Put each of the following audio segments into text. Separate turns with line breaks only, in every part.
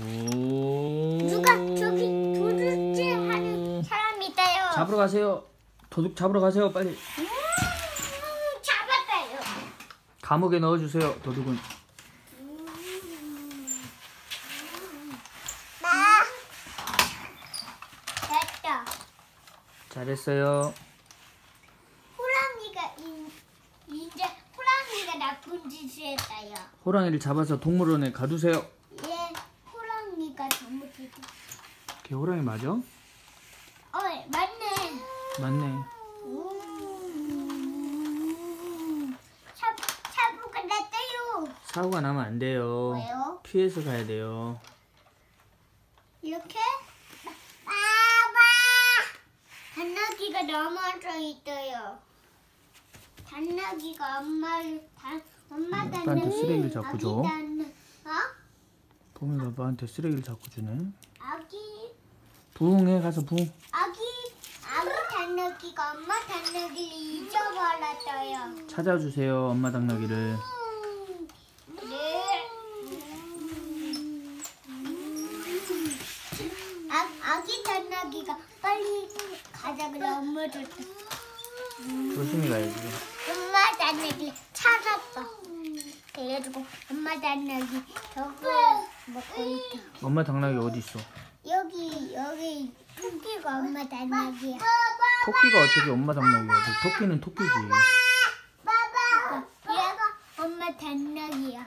누가 저기 도둑질 하는 사람이 있다요.
잡으러 가세요. 도둑 잡으러 가세요, 빨리.
잡았다요.
감옥에 넣어주세요, 도둑은.
됐다.
잘했어요.
호랑이가 이제 호랑이가 나쁜 짓을 했다요.
호랑이를 잡아서 동물원에 가두세요.
예, 호랑이가 잘못했어.
걔 호랑이 맞아?
맞네.
맞네.
사고가 났대요.
사고가 나면 안 돼요.
왜요?
피해서 가야 돼요.
이렇게? 봐봐! 단나기가 넘어져 있어요. 단나기가 엄마
아빠한테
단나기
쓰레기를 자꾸 줘. 붕이 아빠한테 쓰레기를 자꾸 주네.
아기
부흥해, 가서 부흥.
아기 단나기가 엄마 단나기를 잊어버렸어요.
찾아주세요, 엄마 당나귀를.
네. 아기 단나기가 빨리 가자 그래 엄마 줬다.
조심히 가야지.
엄마 단나기 찾았어. 그래가지고 엄마 단나기 저거 먹고 있다.
엄마 당나귀 어디 있어?
여기 토끼가 엄마 단나기야.
토끼가 어떻게 엄마 당나귀야? 토끼는 토끼지.
얘가 엄마 단나기야.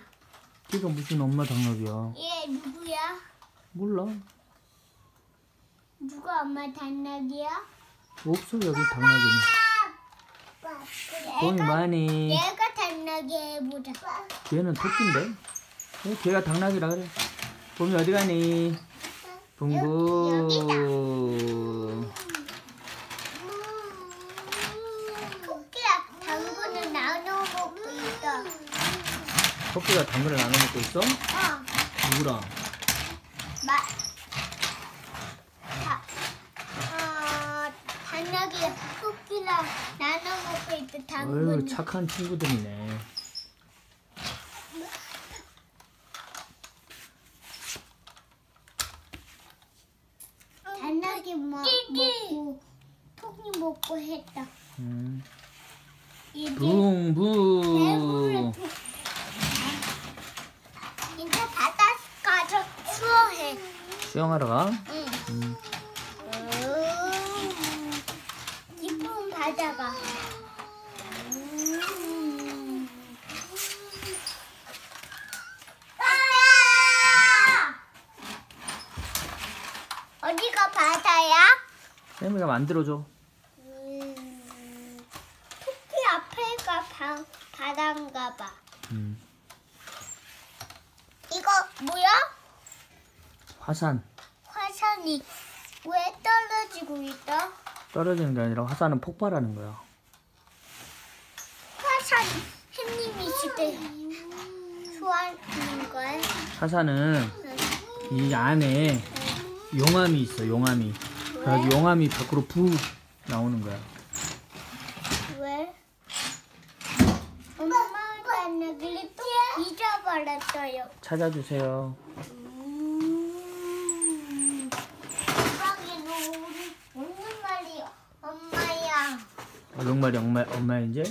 걔가 무슨 엄마 당나귀야?
얘 누구야?
몰라.
누가 엄마 단나기야?
없어, 여기 당나귀는. 돈이 많이.
얘가 단나기 해보자.
걔는 토끼인데? 걔가 당나귀라 그래. 봄이 어디 가니? 붕붕.
토끼야 당근을 나눠 먹고 있어.
토끼가 당근을 나눠 먹고 있어? 누구랑?
단나기가 토끼랑 나눠 먹고 있어.
어휴,
당근.
착한 친구들이네.
단나기 먹고 토끼 먹고 했다. 이제
붕붕.
이제 바다 가서 수영해.
수영하러 가?
응. 깊은 바다가. 어디가 바다야?
쌤이가 만들어줘.
토끼 앞에가 바다인가 봐. 이거 뭐야?
화산.
화산이 왜 떨어지고 있어?
떨어지는 게 아니라 화산은 폭발하는 거야.
화산 햇님이 있을 때 소환하는 거야?
화산은 이 안에 용암이 있어, 용암이. 그래서 용암이 밖으로 부 나오는 거야.
왜? 엄마가 나를 또 잊어버렸어요.
찾아주세요.
대박이 너 오늘 말이 엄마야.
얼룩말이 엄마 이제?